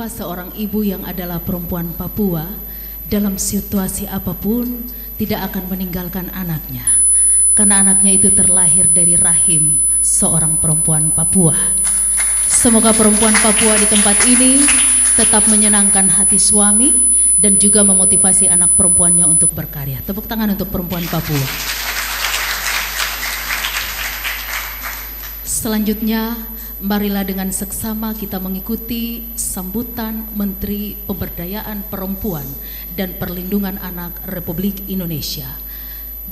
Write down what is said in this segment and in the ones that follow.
mengapa seorang ibu yang adalah perempuan Papua dalam situasi apapun tidak akan meninggalkan anaknya, karena anaknya itu terlahir dari rahim seorang perempuan Papua. Semoga perempuan Papua di tempat ini tetap menyenangkan hati suami dan juga memotivasi anak perempuannya untuk berkarya. Tepuk tangan untuk perempuan Papua. Selanjutnya, marilah dengan seksama kita mengikuti sambutan Menteri Pemberdayaan Perempuan dan Perlindungan Anak Republik Indonesia.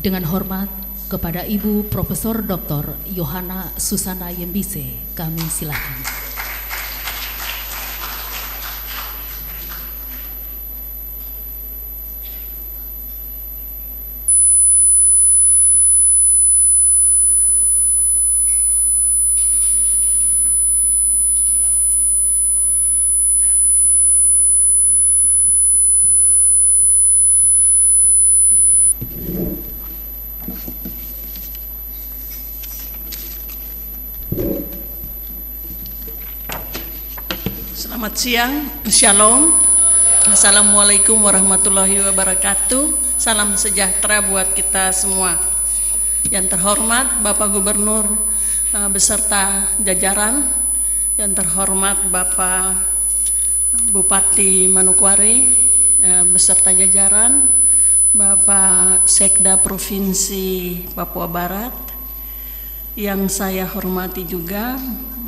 Dengan hormat kepada Ibu Profesor Dr. Yohana Susana Yembise, kami silakan. Selamat siang, Shalom. Assalamualaikum warahmatullahi wabarakatuh. Salam sejahtera buat kita semua. Yang terhormat Bapak Gubernur beserta jajaran, yang terhormat Bapak Bupati Manokwari beserta jajaran, Bapak Sekda Provinsi Papua Barat, yang saya hormati juga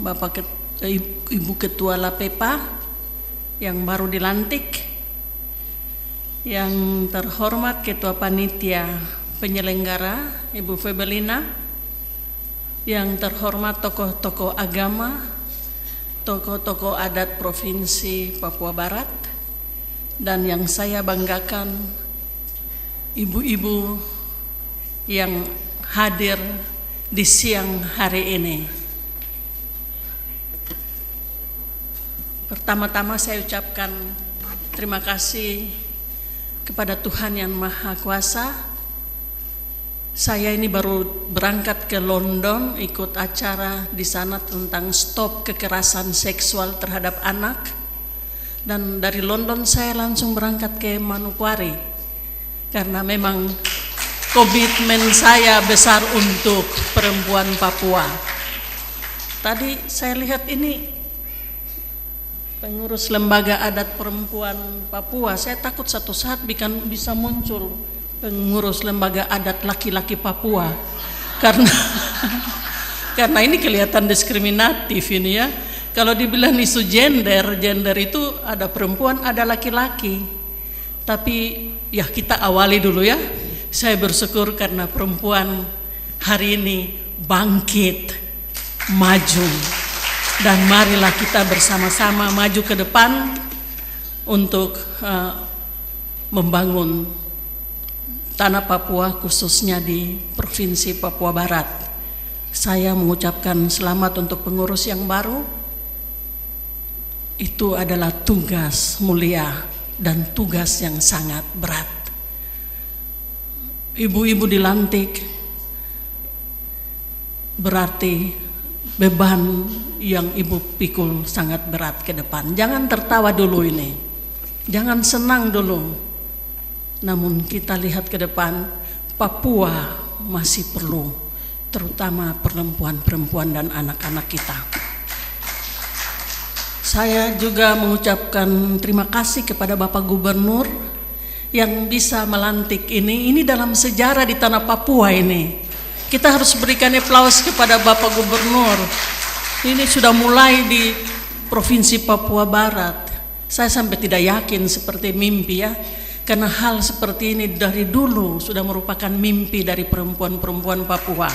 Bapak Ibu Ketua LAPEPA yang baru dilantik, yang terhormat Ketua Panitia Penyelenggara Ibu Febelina, yang terhormat tokoh-tokoh agama, tokoh-tokoh adat Provinsi Papua Barat, dan yang saya banggakan ibu-ibu yang hadir di siang hari ini. Pertama-tama saya ucapkan terima kasih kepada Tuhan yang Maha Kuasa. Saya ini baru berangkat ke London ikut acara di sana tentang stop kekerasan seksual terhadap anak, dan dari London saya langsung berangkat ke Manokwari karena memang komitmen saya besar untuk perempuan Papua. Tadi saya lihat ini pengurus lembaga adat perempuan Papua. Saya takut satu saat bisa muncul pengurus lembaga adat laki-laki Papua karena ini kelihatan diskriminatif ini ya. Kalau dibilang isu gender itu ada perempuan ada laki-laki, tapi ya kita awali dulu ya. Saya bersyukur karena perempuan hari ini bangkit, maju. Dan marilah kita bersama-sama maju ke depan untuk membangun tanah Papua, khususnya di Provinsi Papua Barat. Saya mengucapkan selamat untuk pengurus yang baru. Itu adalah tugas mulia dan tugas yang sangat berat. Ibu-ibu dilantik berarti beban yang ibu pikul sangat berat ke depan. Jangan tertawa dulu ini, jangan senang dulu. Namun kita lihat ke depan, Papua masih perlu, terutama perempuan-perempuan dan anak-anak kita. Saya juga mengucapkan terima kasih kepada Bapak Gubernur yang bisa melantik ini. Ini dalam sejarah di tanah Papua ini. Kita harus berikan aplaus kepada Bapak Gubernur. Ini sudah mulai di Provinsi Papua Barat. Saya sampai tidak yakin seperti mimpi ya. Karena hal seperti ini dari dulu sudah merupakan mimpi dari perempuan-perempuan Papua.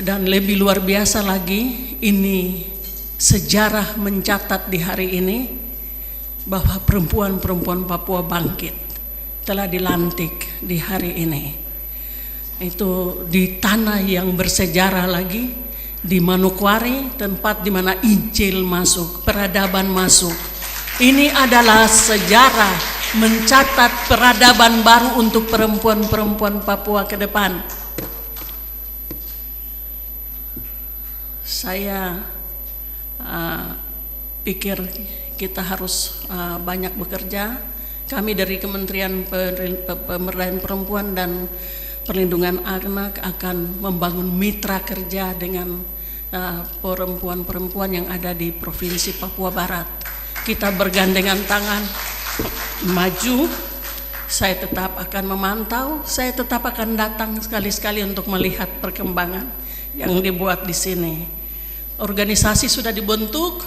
Dan lebih luar biasa lagi, ini sejarah mencatat di hari ini bahwa perempuan-perempuan Papua bangkit, telah dilantik di hari ini. Itu di tanah yang bersejarah lagi, di Manokwari, tempat di mana Injil masuk, peradaban masuk. Ini adalah sejarah mencatat peradaban baru untuk perempuan-perempuan Papua ke depan. Saya pikir kita harus banyak bekerja. Kami dari Kementerian Pemberdayaan Perempuan dan Perlindungan Anak akan membangun mitra kerja dengan perempuan-perempuan yang ada di Provinsi Papua Barat. Kita bergandengan tangan maju. Saya tetap akan memantau, saya tetap akan datang sekali-sekali untuk melihat perkembangan yang dibuat di sini. Organisasi sudah dibentuk,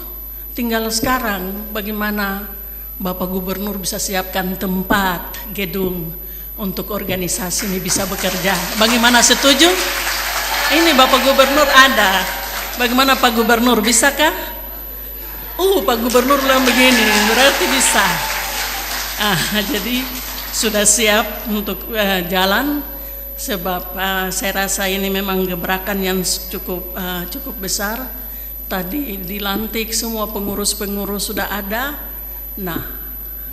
tinggal sekarang bagaimana Bapak Gubernur bisa siapkan tempat, gedung untuk organisasi ini bisa bekerja. Bagaimana, setuju? Ini Bapak Gubernur ada. Bagaimana Pak Gubernur, bisakah? Pak Gubernur bilang begini, berarti bisa. Jadi sudah siap untuk jalan, sebab saya rasa ini memang gebrakan yang cukup besar. Tadi dilantik, semua pengurus-pengurus sudah ada. Nah,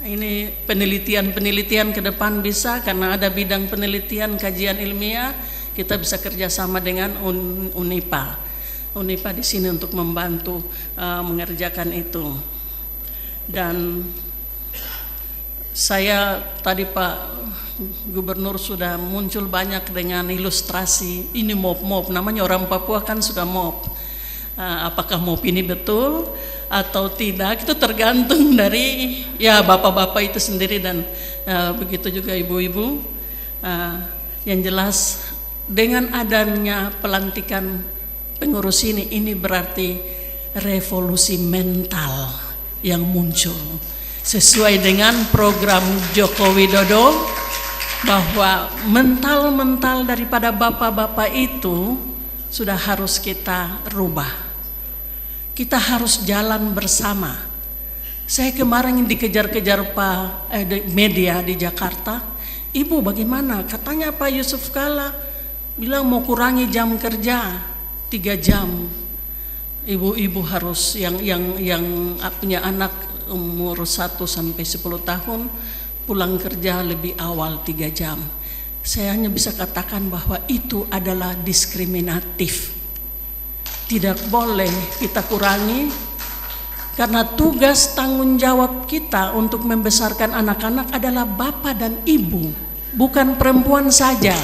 ini penelitian ke depan bisa, karena ada bidang penelitian kajian ilmiah, kita bisa kerjasama dengan Unipa di sini untuk membantu mengerjakan itu. Dan saya tadi Pak Gubernur sudah muncul banyak dengan ilustrasi, ini mop, namanya orang Papua kan suka mop. Apakah mop ini betul atau tidak, itu tergantung dari bapak-bapak itu sendiri dan begitu juga ibu-ibu. Yang jelas dengan adanya pelantikan pengurus ini berarti revolusi mental yang muncul sesuai dengan program Joko Widodo, bahwa mental daripada bapak-bapak itu sudah harus kita rubah. Kita harus jalan bersama. Saya kemarin dikejar-kejar media di Jakarta. Ibu bagaimana? Katanya Pak Yusuf Kalla bilang mau kurangi jam kerja 3 jam. Ibu-ibu harus yang punya anak umur 1 sampai 10 tahun pulang kerja lebih awal 3 jam. Saya hanya bisa katakan bahwa itu adalah diskriminatif. Tidak boleh kita kurangi, karena tugas tanggung jawab kita untuk membesarkan anak-anak adalah bapak dan ibu, bukan perempuan saja.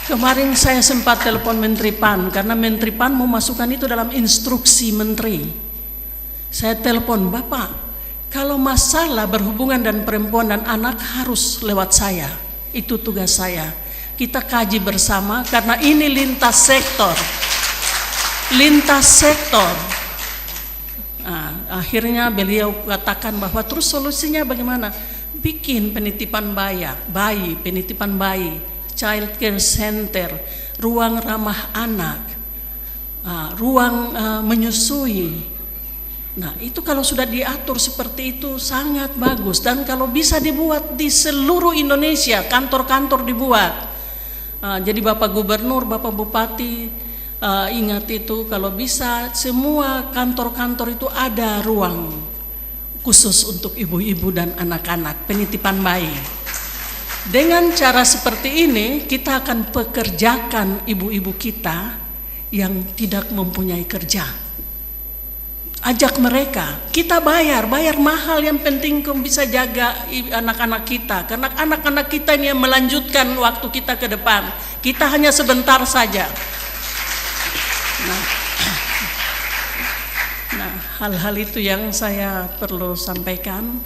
Kemarin saya sempat telepon Menteri PAN, karena Menteri PAN mau masukkan itu dalam instruksi menteri. Saya telepon, Bapak, kalau masalah berhubungan dan perempuan dan anak harus lewat saya. Itu tugas saya. Kita kaji bersama, karena ini lintas sektor. Akhirnya beliau katakan bahwa terus solusinya bagaimana? Bikin penitipan bayi, child care center, ruang ramah anak, ruang menyusui. Nah, itu kalau sudah diatur seperti itu sangat bagus, dan kalau bisa dibuat di seluruh Indonesia, kantor-kantor dibuat. Jadi Bapak Gubernur, Bapak Bupati, ingat itu, kalau bisa semua kantor-kantor itu ada ruang khusus untuk ibu-ibu dan anak-anak, penitipan bayi. Dengan cara seperti ini kita akan pekerjakan ibu-ibu kita yang tidak mempunyai kerja. Ajak mereka, kita bayar mahal, yang penting kamu bisa jaga anak-anak kita, karena anak-anak kita ini yang melanjutkan waktu kita ke depan. Kita hanya sebentar saja. Nah, hal-hal itu yang saya perlu sampaikan,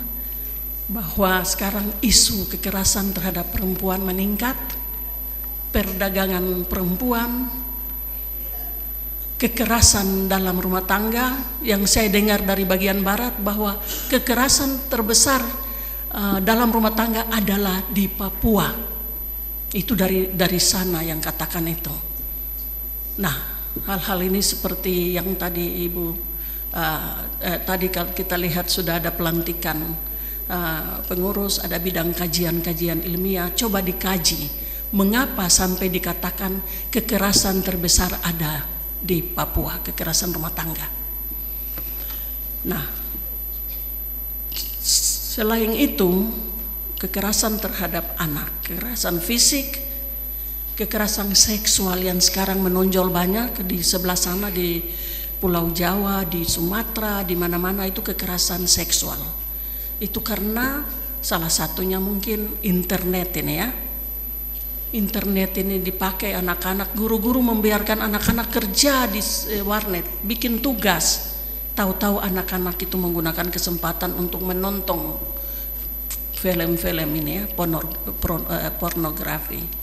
bahwa sekarang isu kekerasan terhadap perempuan meningkat, perdagangan perempuan, kekerasan dalam rumah tangga. Yang saya dengar dari bagian barat bahwa kekerasan terbesar dalam rumah tangga adalah di Papua. Itu dari sana yang katakan itu. Nah, hal-hal ini seperti yang tadi Ibu tadi kita lihat sudah ada pelantikan pengurus, ada bidang kajian ilmiah. Coba dikaji mengapa sampai dikatakan kekerasan terbesar ada di Papua, kekerasan rumah tangga. Nah, selain itu, kekerasan terhadap anak, kekerasan fisik, kekerasan seksual yang sekarang menonjol banyak di sebelah sana di Pulau Jawa, di Sumatera, di mana-mana itu kekerasan seksual. Itu karena salah satunya mungkin internet ini ya. Internet ini dipakai anak-anak, guru-guru membiarkan anak-anak kerja di warnet, bikin tugas. Tahu-tahu anak-anak itu menggunakan kesempatan untuk menonton film-film ini ya, pornografi.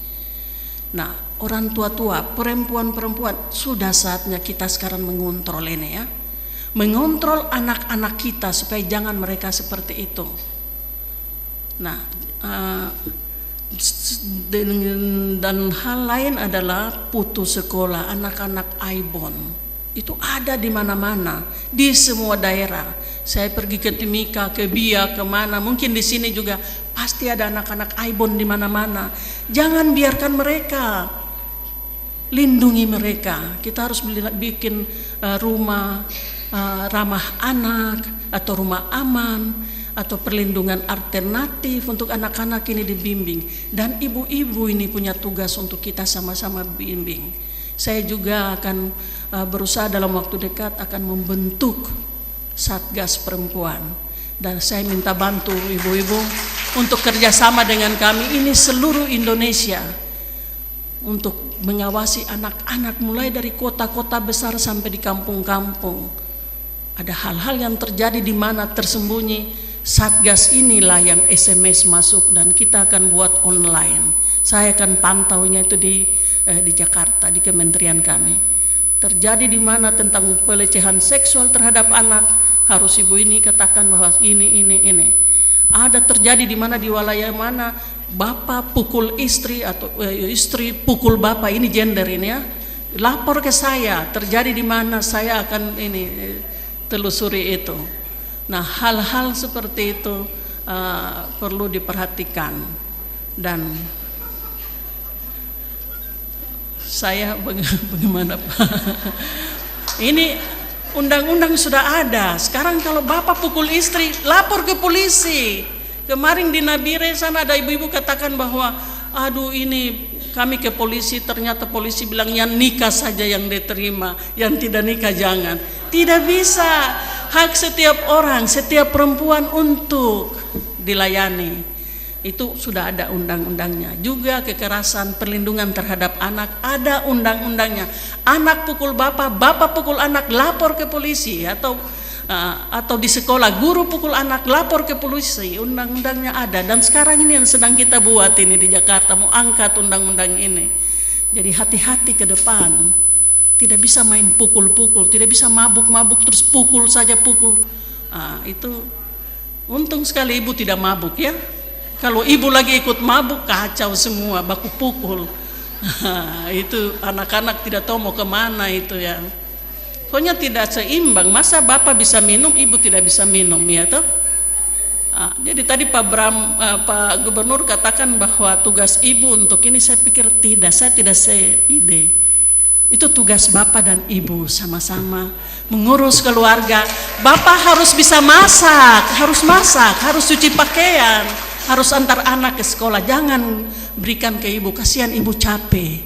Nah, orang tua-tua, perempuan-perempuan, sudah saatnya kita sekarang mengontrol ini ya. Mengontrol anak-anak kita supaya jangan mereka seperti itu. Nah, dan hal lain adalah putus sekolah, anak-anak aibon. Itu ada di mana-mana, di semua daerah. Saya pergi ke Timika, ke Biak, kemana, mungkin di sini juga pasti ada anak-anak aibon di mana-mana. Jangan biarkan mereka, lindungi mereka. Kita harus bikin rumah ramah anak atau rumah aman atau perlindungan alternatif untuk anak-anak ini dibimbing. Dan ibu-ibu ini punya tugas untuk kita sama-sama bimbing. Saya juga akan berusaha dalam waktu dekat akan membentuk Satgas Perempuan, dan saya minta bantu ibu-ibu untuk kerjasama dengan kami ini seluruh Indonesia untuk mengawasi anak-anak mulai dari kota-kota besar sampai di kampung-kampung. Ada hal-hal yang terjadi di mana tersembunyi, Satgas inilah yang SMS masuk dan kita akan buat online. Saya akan pantaunya itu di Jakarta, di kementerian kami. Terjadi di mana tentang pelecehan seksual terhadap anak, harus ibu ini katakan bahwa ini. Ada terjadi di mana, di wilayah mana bapak pukul istri atau istri pukul bapak, ini gender ini ya. Lapor ke saya, terjadi di mana, saya akan ini telusuri itu. Nah, hal-hal seperti itu perlu diperhatikan. Dan saya bagaimana Pak? Ini undang-undang sudah ada. Sekarang kalau bapak pukul istri, lapor ke polisi. Kemarin di Nabire sana ada ibu-ibu katakan bahwa aduh ini kami ke polisi, ternyata polisi bilang yang nikah saja yang diterima, yang tidak nikah jangan. Tidak bisa. Hak setiap orang, setiap perempuan untuk dilayani. Itu sudah ada undang-undangnya. Juga kekerasan, perlindungan terhadap anak, ada undang-undangnya. Anak pukul bapak, bapak pukul anak, lapor ke polisi. Atau di sekolah guru pukul anak, lapor ke polisi. Undang-undangnya ada. Dan sekarang ini yang sedang kita buat ini di Jakarta, mau angkat undang-undang ini. Jadi hati-hati ke depan. Tidak bisa main pukul-pukul, tidak bisa mabuk-mabuk terus pukul saja pukul. Itu untung sekali ibu tidak mabuk ya. Kalau ibu lagi ikut mabuk, kacau semua, baku pukul. Itu anak-anak tidak tahu mau kemana itu ya. Pokoknya tidak seimbang. Masa bapak bisa minum, ibu tidak bisa minum ya toh? Jadi tadi Pak Gubernur katakan bahwa tugas ibu untuk ini, saya pikir tidak, saya tidak seide. Itu tugas bapak dan ibu sama-sama mengurus keluarga. Bapak harus bisa masak, harus cuci pakaian, harus antar anak ke sekolah. Jangan berikan ke ibu, kasihan ibu capek.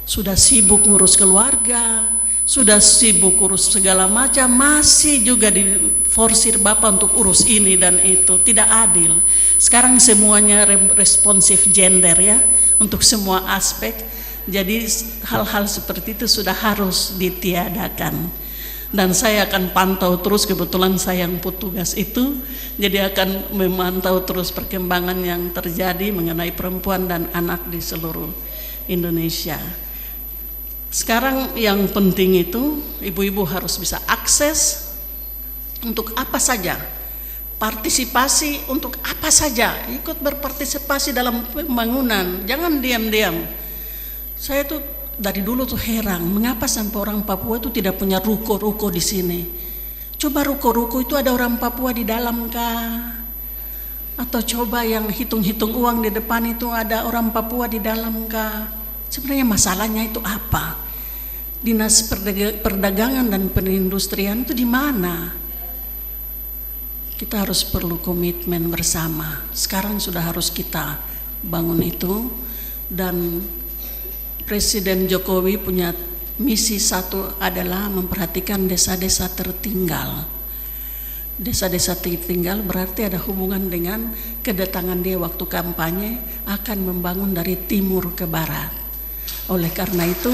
Sudah sibuk ngurus keluarga, sudah sibuk urus segala macam, masih juga diforsir bapak untuk urus ini dan itu. Tidak adil. Sekarang semuanya responsif gender ya, untuk semua aspek. Jadi hal-hal seperti itu sudah harus ditiadakan. Dan saya akan pantau terus, kebetulan saya yang petugas itu, jadi akan memantau terus perkembangan yang terjadi mengenai perempuan dan anak di seluruh Indonesia. Sekarang yang penting itu ibu-ibu harus bisa akses untuk apa saja, partisipasi untuk apa saja, ikut berpartisipasi dalam pembangunan, jangan diam-diam. Saya tuh dari dulu tuh heran, mengapa sampai orang Papua itu tidak punya ruko-ruko di sini? Coba ruko-ruko itu ada orang Papua di dalam kah? Atau coba yang hitung-hitung uang di depan itu ada orang Papua di dalam kah? Sebenarnya masalahnya itu apa? Dinas Perdagangan dan Perindustrian itu di mana? Kita harus perlu komitmen bersama. Sekarang sudah harus kita bangun itu. Dan Presiden Jokowi punya Misi satu adalah memperhatikan desa-desa tertinggal. Desa-desa tertinggal berarti ada hubungan dengan kedatangan dia waktu kampanye akan membangun dari timur ke barat. Oleh karena itu,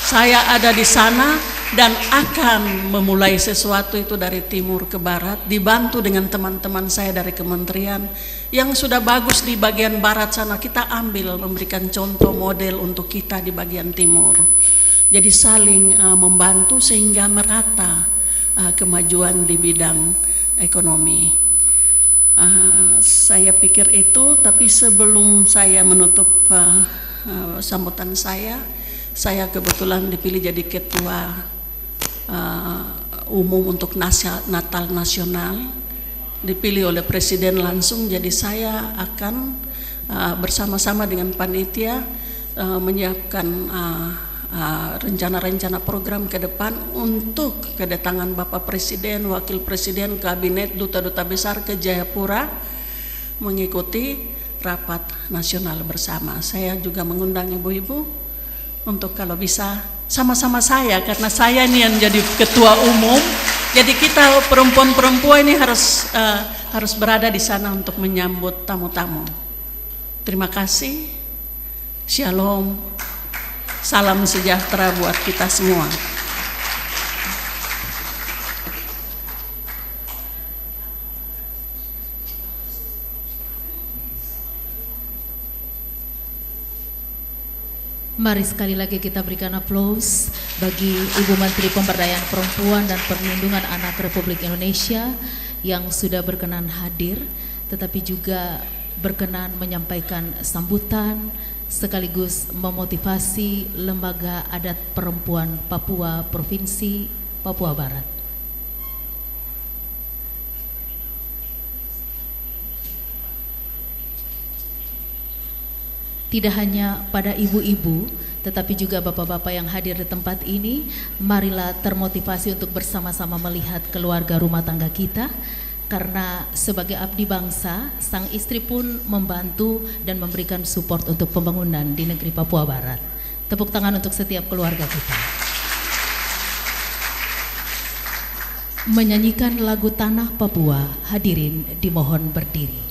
saya ada di sana dan akan memulai sesuatu itu dari timur ke barat, dibantu dengan teman-teman saya dari kementerian yang sudah bagus di bagian barat sana. Kita ambil, memberikan contoh model untuk kita di bagian timur. Jadi saling membantu sehingga merata kemajuan di bidang ekonomi. Saya pikir itu, tapi sebelum saya menutup sambutan saya kebetulan dipilih jadi ketua umum untuk Natal Nasional, dipilih oleh Presiden langsung. Jadi saya akan bersama-sama dengan panitia menyiapkan rencana-rencana program ke depan untuk kedatangan Bapak Presiden, Wakil Presiden, Kabinet, Duta-Duta Besar ke Jayapura mengikuti rapat nasional bersama. Saya juga mengundang ibu-ibu untuk kalau bisa sama-sama saya, karena saya ini yang jadi ketua umum. Jadi kita perempuan-perempuan ini harus berada di sana untuk menyambut tamu-tamu. Terima kasih. Shalom. Salam sejahtera buat kita semua. Mari sekali lagi kita berikan aplaus bagi Ibu Menteri Pemberdayaan Perempuan dan Perlindungan Anak Republik Indonesia yang sudah berkenan hadir, tetapi juga berkenan menyampaikan sambutan sekaligus memotivasi Lembaga Adat Perempuan Papua Provinsi Papua Barat. Tidak hanya pada ibu-ibu, tetapi juga bapak-bapak yang hadir di tempat ini, marilah termotivasi untuk bersama-sama melihat keluarga rumah tangga kita, karena sebagai abdi bangsa, sang istri pun membantu dan memberikan support untuk pembangunan di negeri Papua Barat. Tepuk tangan untuk setiap keluarga kita. Menyanyikan lagu Tanah Papua, hadirin dimohon berdiri.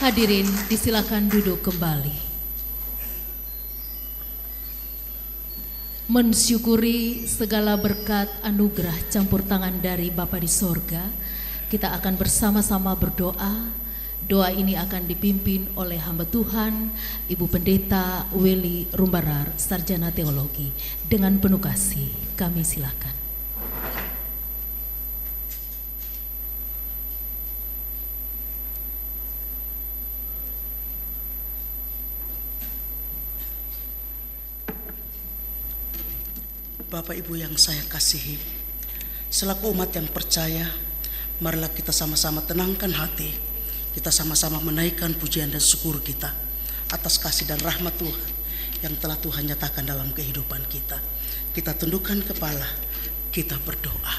Hadirin disilakan duduk kembali. Mensyukuri segala berkat anugerah campur tangan dari Bapa di sorga, kita akan bersama-sama berdoa. Doa ini akan dipimpin oleh hamba Tuhan, Ibu Pendeta Weli Rumbarar, Sarjana Teologi. Dengan penuh kasih, kami silakan. Bapak Ibu yang saya kasihi, selaku umat yang percaya, marilah kita sama-sama tenangkan hati. Kita sama-sama menaikkan pujian dan syukur kita atas kasih dan rahmat Tuhan yang telah Tuhan nyatakan dalam kehidupan kita. Kita tundukkan kepala, kita berdoa.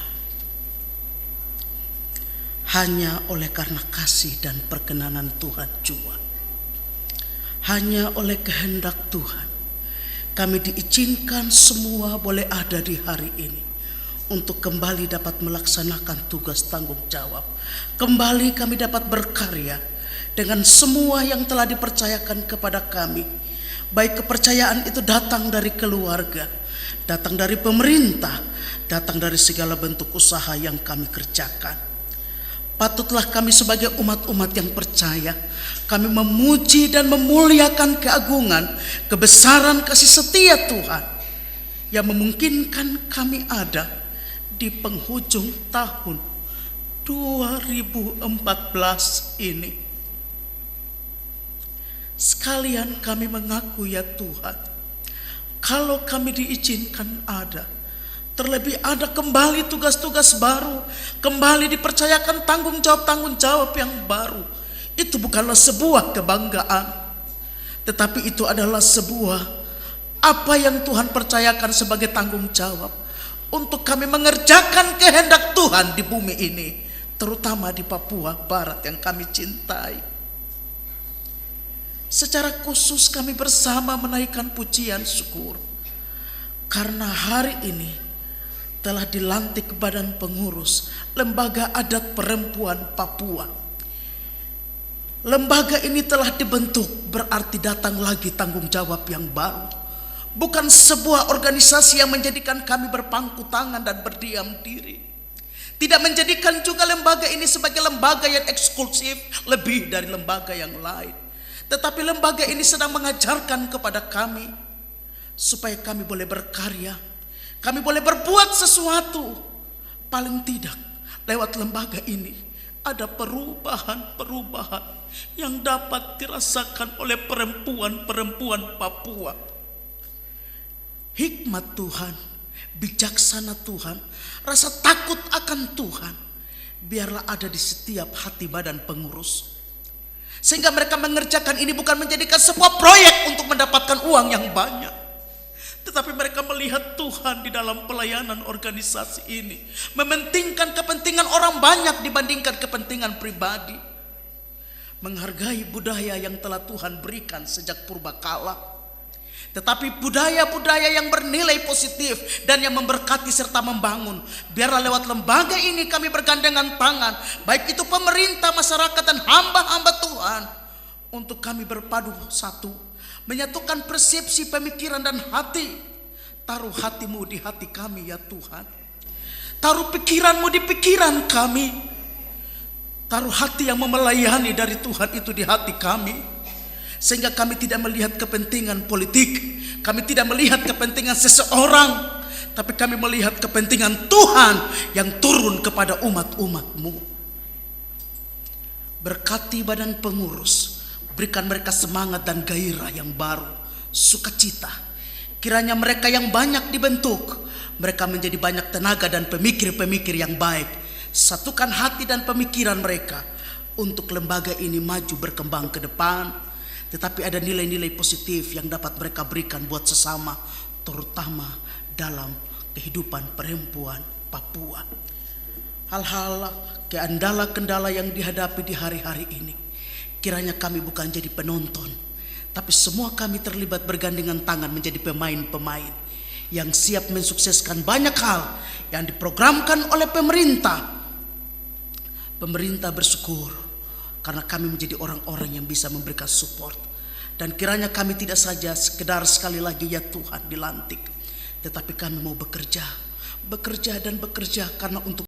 Hanya oleh karena kasih dan perkenanan Tuhan jua, hanya oleh kehendak Tuhan, kami diizinkan semua boleh ada di hari ini untuk kembali dapat melaksanakan tugas tanggung jawab. Kembali kami dapat berkarya dengan semua yang telah dipercayakan kepada kami. Baik kepercayaan itu datang dari keluarga, datang dari pemerintah, datang dari segala bentuk usaha yang kami kerjakan. Patutlah kami sebagai umat-umat yang percaya, kami memuji dan memuliakan keagungan, kebesaran kasih setia Tuhan yang memungkinkan kami ada di penghujung tahun 2014 ini. Sekalian kami mengaku ya Tuhan, kalau kami diizinkan ada, terlebih ada kembali tugas-tugas baru, kembali dipercayakan tanggung jawab yang baru. Itu bukanlah sebuah kebanggaan, tetapi itu adalah sebuah apa yang Tuhan percayakan sebagai tanggung jawab untuk kami mengerjakan kehendak Tuhan di bumi ini, terutama di Papua Barat yang kami cintai. Secara khusus kami bersama menaikkan pujian syukur karena hari ini telah dilantik badan pengurus Lembaga Adat Perempuan Papua. Lembaga ini telah dibentuk, berarti datang lagi tanggung jawab yang baru. Bukan sebuah organisasi yang menjadikan kami berpangku tangan dan berdiam diri. Tidak menjadikan juga lembaga ini sebagai lembaga yang eksklusif lebih dari lembaga yang lain. Tetapi lembaga ini sedang mengajarkan kepada kami supaya kami boleh berkarya, kami boleh berbuat sesuatu. Paling tidak lewat lembaga ini ada perubahan-perubahan yang dapat dirasakan oleh perempuan-perempuan Papua. Hikmat Tuhan, bijaksana Tuhan, rasa takut akan Tuhan, biarlah ada di setiap hati badan pengurus. Sehingga mereka mengerjakan ini bukan menjadikan sebuah proyek untuk mendapatkan uang yang banyak, tetapi mereka melihat Tuhan di dalam pelayanan organisasi ini, mementingkan kepentingan orang banyak dibandingkan kepentingan pribadi, menghargai budaya yang telah Tuhan berikan sejak purbakala, tetapi budaya-budaya yang bernilai positif dan yang memberkati serta membangun. Biarlah lewat lembaga ini kami bergandengan tangan, baik itu pemerintah, masyarakat, dan hamba-hamba Tuhan, untuk kami berpadu satu, menyatukan persepsi, pemikiran, dan hati. Taruh hatimu di hati kami ya Tuhan, taruh pikiranmu di pikiran kami, taruh hati yang memelayani dari Tuhan itu di hati kami, sehingga kami tidak melihat kepentingan politik, kami tidak melihat kepentingan seseorang, tapi kami melihat kepentingan Tuhan yang turun kepada umat-umat-Mu. Berkati badan pengurus, berikan mereka semangat dan gairah yang baru, sukacita. Kiranya mereka yang banyak dibentuk, mereka menjadi banyak tenaga dan pemikir-pemikir yang baik. Satukan hati dan pemikiran mereka untuk lembaga ini maju berkembang ke depan, tetapi ada nilai-nilai positif yang dapat mereka berikan buat sesama, terutama dalam kehidupan perempuan Papua. Hal-hal kendala-kendala yang dihadapi di hari-hari ini, kiranya kami bukan jadi penonton, tapi semua kami terlibat bergandengan tangan menjadi pemain-pemain yang siap mensukseskan banyak hal yang diprogramkan oleh pemerintah. Pemerintah bersyukur karena kami menjadi orang-orang yang bisa memberikan support. Dan kiranya kami tidak saja sekedar sekali lagi ya Tuhan dilantik, tetapi kami mau bekerja dan bekerja karena untuk